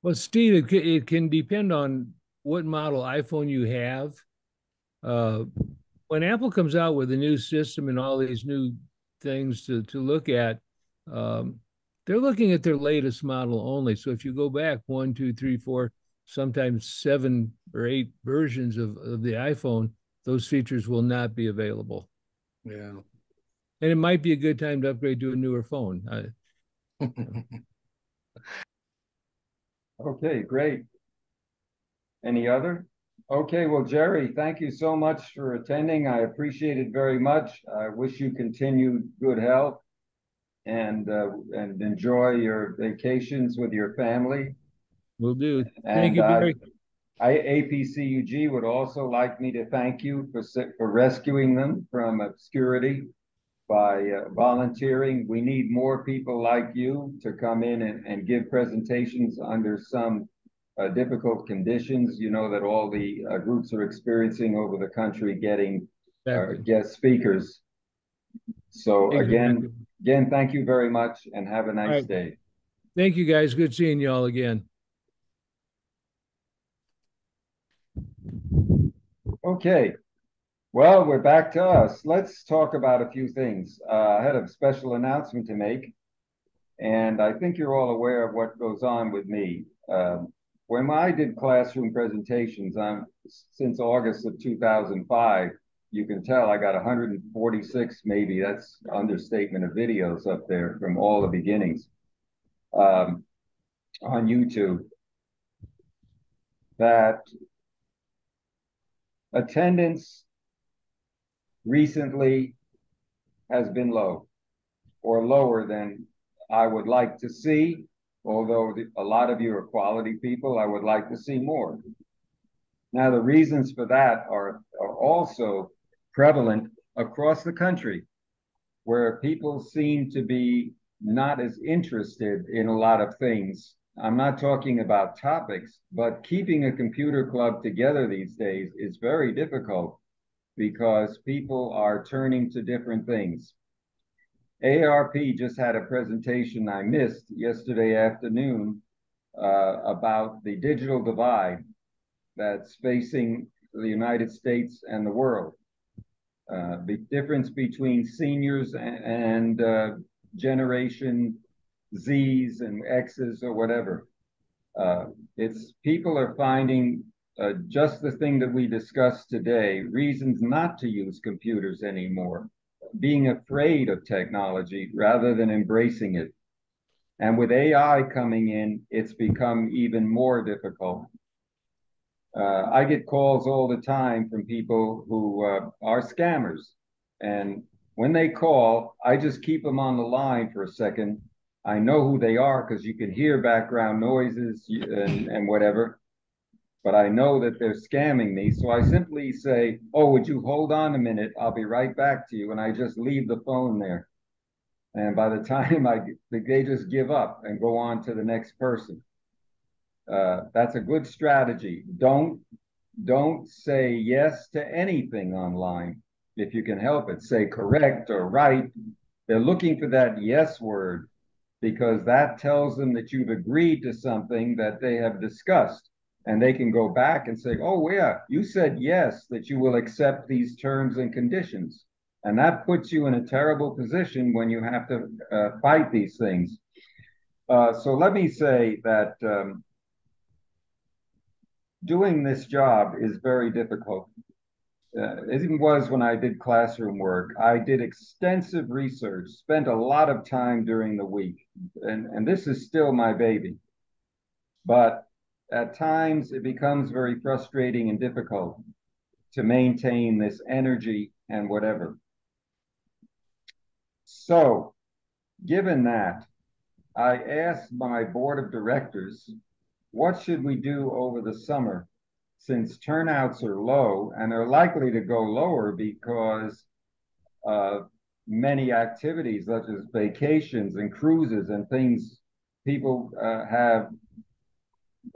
Well, Steve, it can depend on what model iPhone you have. Uh, when Apple comes out with a new system and all these new things to look at, um, they're looking at their latest model only. So if you go back 1, 2, 3, 4, sometimes 7 or 8 versions of the iPhone, those features will not be available. Yeah. And it might be a good time to upgrade to a newer phone. Okay, great. Any other? Okay, well, Jerry, thank you so much for attending. I appreciate it very much. I wish you continued good health and enjoy your vacations with your family. Will do. Thank And you, Barry. APCUG would also like me to thank you for rescuing them from obscurity by volunteering. We need more people like you to come in and give presentations under some difficult conditions, you know, that all the groups are experiencing over the country, getting Exactly. guest speakers. So Exactly. again, thank you very much and have a All nice right. day. Thank you, guys. Good seeing you all again. Okay. Well, we're back to us. Let's talk about a few things. I had a special announcement to make, and I think you're all aware of what goes on with me. When I did classroom presentations, since August of 2005, you can tell I got 146, maybe that's understatement, of videos up there from all the beginnings on YouTube. That attendance recently has been low, or lower than I would like to see. Although a lot of you are quality people, I would like to see more. Now, the reasons for that are also prevalent across the country, where people seem to be not as interested in a lot of things. I'm not talking about topics, but keeping a computer club together these days is very difficult because people are turning to different things. ARP just had a presentation I missed yesterday afternoon about the digital divide that's facing the United States and the world. The difference between seniors and Generation Zs and Xs or whatever. It's people are finding just the thing that we discussed today, reasons not to use computers anymore, being afraid of technology rather than embracing it. And with AI coming in, it's become even more difficult. I get calls all the time from people who are scammers. And when they call, I just keep them on the line for a second. I know who they are because you can hear background noises and whatever, but I know that they're scamming me. So I simply say, oh, would you hold on a minute? I'll be right back to you. And I just leave the phone there. And by the time they just give up and go on to the next person. That's a good strategy. Don't say yes to anything online if you can help it. Say correct or right. They're looking for that yes word because that tells them that you've agreed to something that they have discussed. And they can go back and say, oh, yeah, you said yes, that you will accept these terms and conditions. And that puts you in a terrible position when you have to fight these things. So let me say that doing this job is very difficult. It even was when I did classroom work. I did extensive research, spent a lot of time during the week, and this is still my baby. But at times it becomes very frustrating and difficult to maintain this energy and whatever. So, given that, I asked my board of directors, what should we do over the summer since turnouts are low and are likely to go lower because of many activities such as vacations and cruises and things people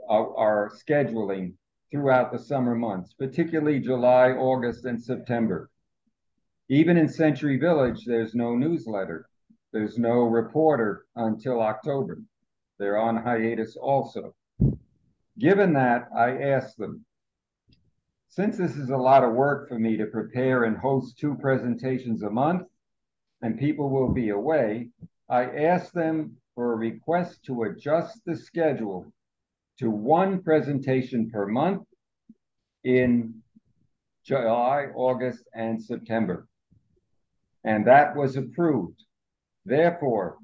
are scheduling throughout the summer months, particularly July, August, and September. Even in Century Village, there's no newsletter. There's no reporter until October. They're on hiatus also. Given that, I asked them, since this is a lot of work for me to prepare and host 2 presentations a month, and people will be away, I asked them for a request to adjust the schedule to 1 presentation per month in July, August, and September. and that was approved. Therefore,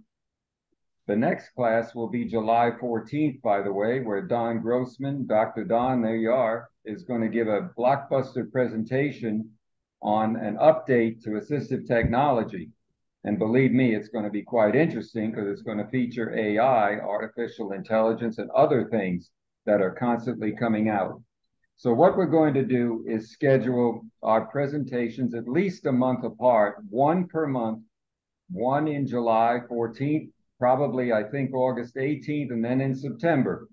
the next class will be July 14th, by the way, where Don Grossman, Dr. Don, there you are, is going to give a blockbuster presentation on an update to assistive technology. And believe me, it's going to be quite interesting because it's going to feature AI, artificial intelligence, and other things that are constantly coming out. So what we're going to do is schedule our presentations at least a month apart, one per month, one in July 14th, probably I think August 18th, and then in September.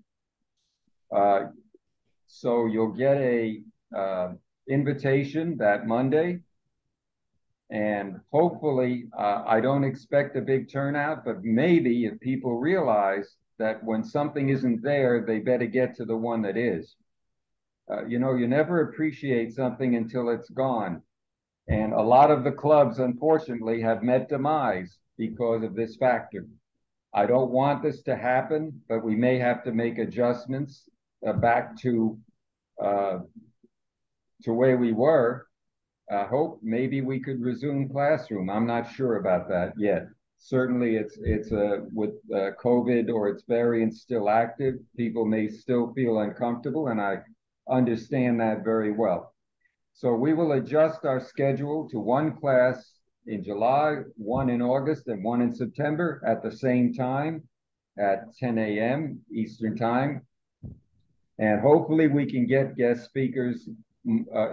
So you'll get a invitation that Monday, and hopefully I don't expect a big turnout, but maybe if people realize that when something isn't there, they better get to the one that is. You know, you never appreciate something until it's gone. And a lot of the clubs, unfortunately, have met demise because of this factor. I don't want this to happen, but we may have to make adjustments back to where we were. I hope maybe we could resume classroom. I'm not sure about that yet. Certainly, it's with COVID or its variants still active, people may still feel uncomfortable, and I understand that very well. So we will adjust our schedule to one class in July, one in August, and one in September at the same time at 10 a.m. Eastern Time. And hopefully we can get guest speakers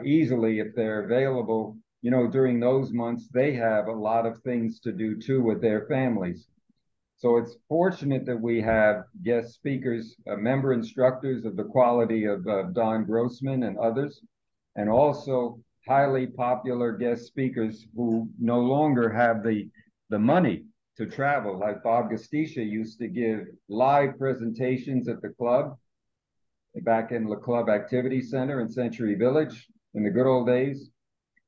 easily if they're available. You know, during those months, they have a lot of things to do too with their families. So it's fortunate that we have guest speakers, member instructors of the quality of Don Grossman and others, and also highly popular guest speakers who no longer have the money to travel. Like Bob Gastisha used to give live presentations at the club, back in the Club Activity Center in Century Village in the good old days.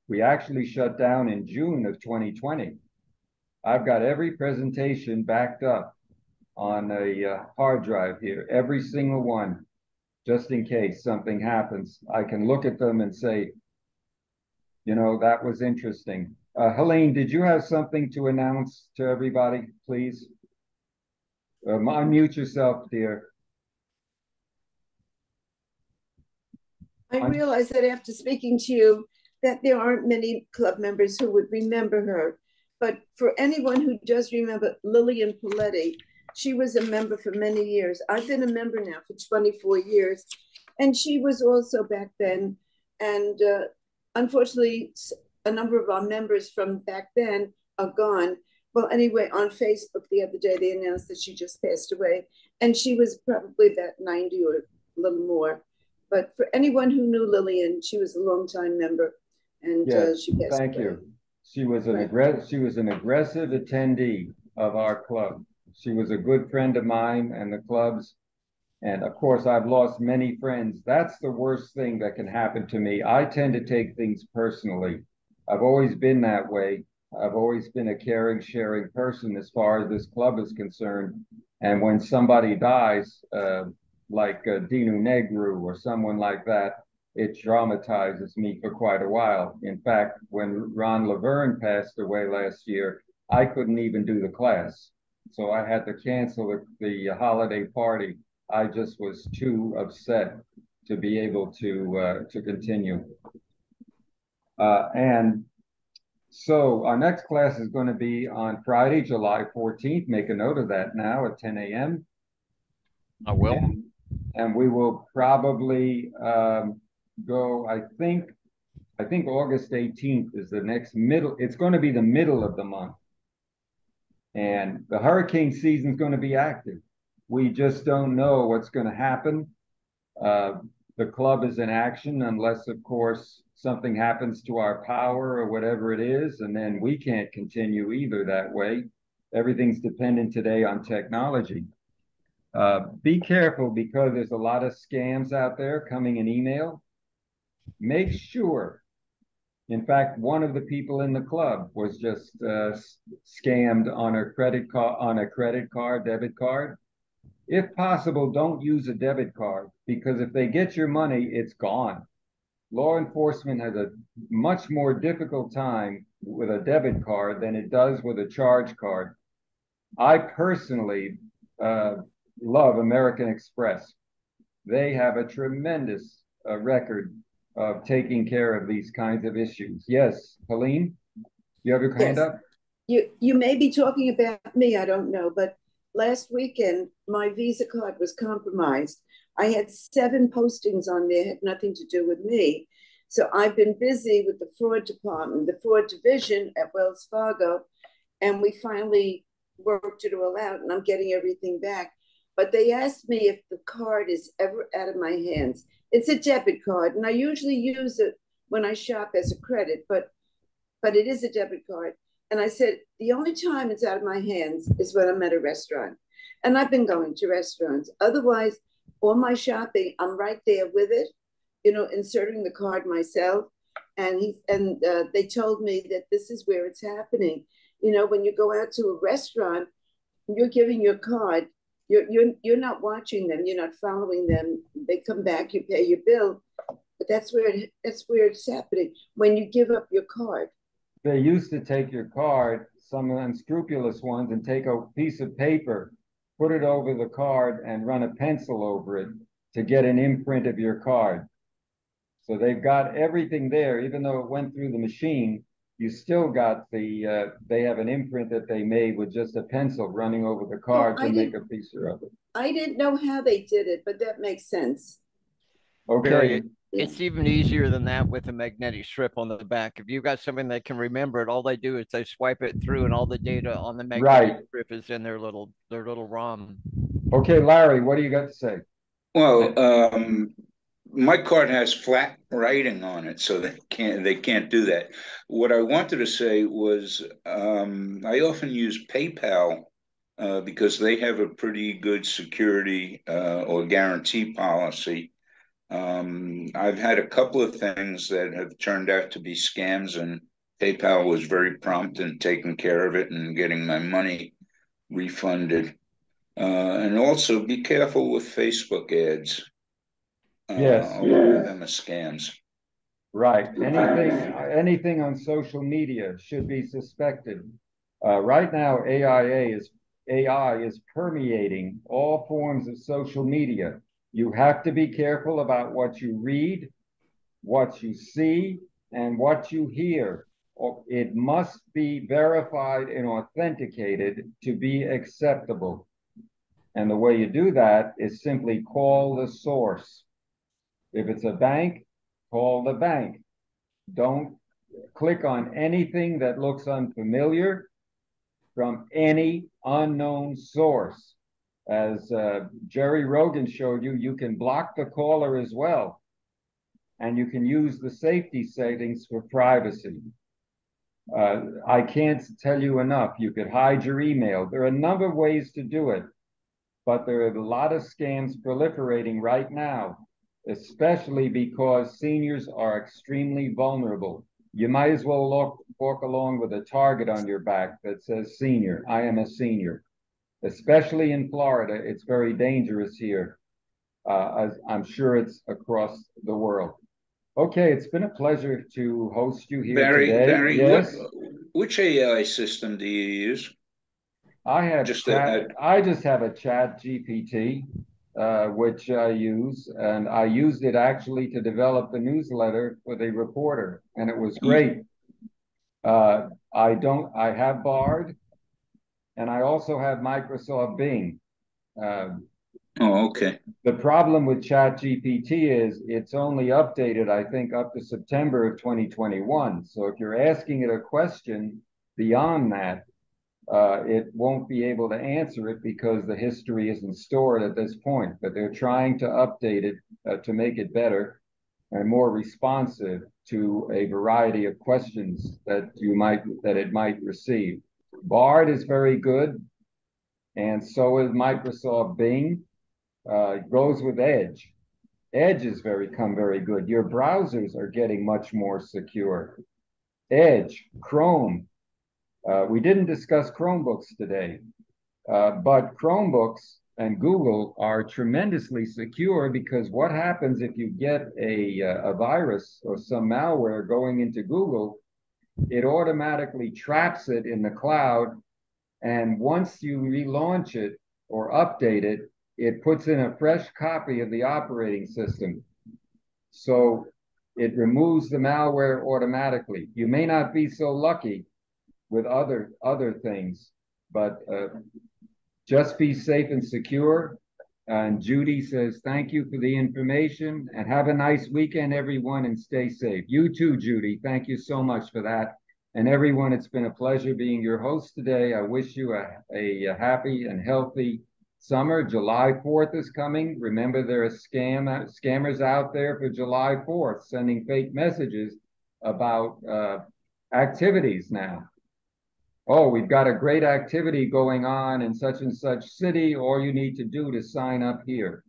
We actually shut down in June of 2020. I've got every presentation backed up on a hard drive here, every single one, just in case something happens. I can look at them and say, you know, that was interesting. Helene, did you have something to announce to everybody, please? Unmute yourself, dear. I realize that after speaking to you, that there aren't many club members who would remember her. But for anyone who does remember Lillian Paletti, she was a member for many years. I've been a member now for 24 years. And she was also back then. And unfortunately, a number of our members from back then are gone. Well, anyway, on Facebook the other day, they announced that she just passed away. And she was probably about 90 or a little more. But for anyone who knew Lillian, she was a longtime member, and yes, she passed thank away. you. She was an aggressive attendee of our club. She was a good friend of mine and the club's. And of course, I've lost many friends. That's the worst thing that can happen to me. I tend to take things personally. I've always been that way. I've always been a caring, sharing person as far as this club is concerned. And when somebody dies, like Dinu Negru or someone like that, it traumatizes me for quite a while. In fact, when Ron Laverne passed away last year, I couldn't even do the class. So I had to cancel the holiday party. I just was too upset to be able to continue. And so our next class is going to be on Friday, July 14th. Make a note of that now at 10 a.m. I will. And we will probably go, I think August 18th is the next middle. It's going to be the middle of the month. And the hurricane season is going to be active. We just don't know what's going to happen. The club is in action unless, of course, something happens to our power or whatever it is, and then we can't continue either that way. Everything's dependent today on technology. Be careful because there's a lot of scams out there coming in email. Make sure. In fact, one of the people in the club was just scammed on a credit card, debit card. If possible, don't use a debit card because if they get your money, it's gone. Law enforcement has a much more difficult time with a debit card than it does with a charge card. I personally love American Express. They have a tremendous record of taking care of these kinds of issues. Yes, Helene, you have your hand Yes. up? You may be talking about me, I don't know, but last weekend my Visa card was compromised. I had 7 postings on there, had nothing to do with me. So I've been busy with the fraud department, the fraud division at Wells Fargo, and we finally worked it all out, and I'm getting everything back. But they asked me if the card is ever out of my hands. It's a debit card, and I usually use it when I shop as a credit, but it is a debit card. And I said, the only time it's out of my hands is when I'm at a restaurant. And I've been going to restaurants. Otherwise, all my shopping, I'm right there with it, inserting the card myself. And they told me that this is where it's happening. When you go out to a restaurant, you're giving your card. You're not watching them. You're not following them. They come back. You pay your bill. But that's where it's happening when you give up your card. They used to take your card, some unscrupulous ones, and take a piece of paper, put it over the card, and run a pencil over it to get an imprint of your card. So they've got everything there, even though it went through the machine, you still got they have an imprint that they made with just a pencil running over the card to make a piece of it. I didn't know how they did it, but that makes sense. Okay. It's even easier than that with a magnetic strip on the back. If you've got something that can remember it, all they do is they swipe it through, and all the data on the magnetic strip is in their little ROM. Okay, Larry, what do you got to say? Well, my card has flat writing on it, so they can't do that. What I wanted to say was I often use PayPal because they have a pretty good security or guarantee policy. I've had a couple of things that have turned out to be scams, and PayPal was very prompt in taking care of it and getting my money refunded. And also be careful with Facebook ads. Yes. A lot of them are scams. Right. Anything on social media should be suspected. Right now, AI is permeating all forms of social media. You have to be careful about what you read, what you see, and what you hear. It must be verified and authenticated to be acceptable. And the way you do that is simply call the source. If it's a bank, call the bank. Don't click on anything that looks unfamiliar from any unknown source. As Jerry Rogan showed you, you can block the caller as well. And you can use the safety settings for privacy. I can't tell you enough. You could hide your email. There are a number of ways to do it, but there are a lot of scams proliferating right now, especially because seniors are extremely vulnerable. You might as well walk along with a target on your back that says senior. I am a senior. Especially in Florida, it's very dangerous here. I'm sure it's across the world. Okay, it's been a pleasure to host you here today. Barry, yes. Which AI system do you use? I just have a chat GPT, which I use, and I used it actually to develop the newsletter for the reporter, and it was great. I have Bard, and I also have Microsoft Bing. Okay. The problem with ChatGPT is it's only updated, I think, up to September of 2021. So if you're asking it a question beyond that, it won't be able to answer it because the history isn't stored at this point. But they're trying to update it to make it better and more responsive to a variety of questions that it might receive. Bard is very good, and so is Microsoft Bing. Goes with Edge. Edge has become very good. Your browsers are getting much more secure. Edge, Chrome. We didn't discuss Chromebooks today, but Chromebooks and Google are tremendously secure because what happens if you get a virus or some malware going into Google, it automatically traps it in the cloud. And once you relaunch it or update it, it puts in a fresh copy of the operating system. So it removes the malware automatically. You may not be so lucky with other things, but just be safe and secure. And Judy says, thank you for the information and have a nice weekend, everyone, and stay safe. You too, Judy. Thank you so much for that. And everyone, it's been a pleasure being your host today. I wish you a happy and healthy summer. July 4th is coming. Remember, there are scammers out there for July 4th sending fake messages about activities now. Oh, we've got a great activity going on in such and such city. All you need to do to sign up here.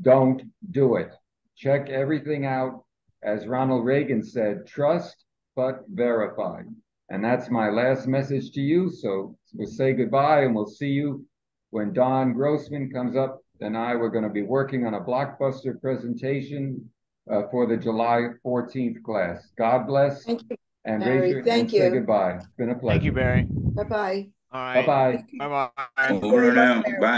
Don't do it. Check everything out. As Ronald Reagan said, trust but verify. And that's my last message to you. So we'll say goodbye and we'll see you when Don Grossman comes up. And we're going to be working on a blockbuster presentation for the July 14th class. God bless. Thank you, and Barry. and say goodbye. It's been a pleasure. Thank you, Barry. Bye-bye. All right. Bye-bye. Bye-bye. Over and out. Bye.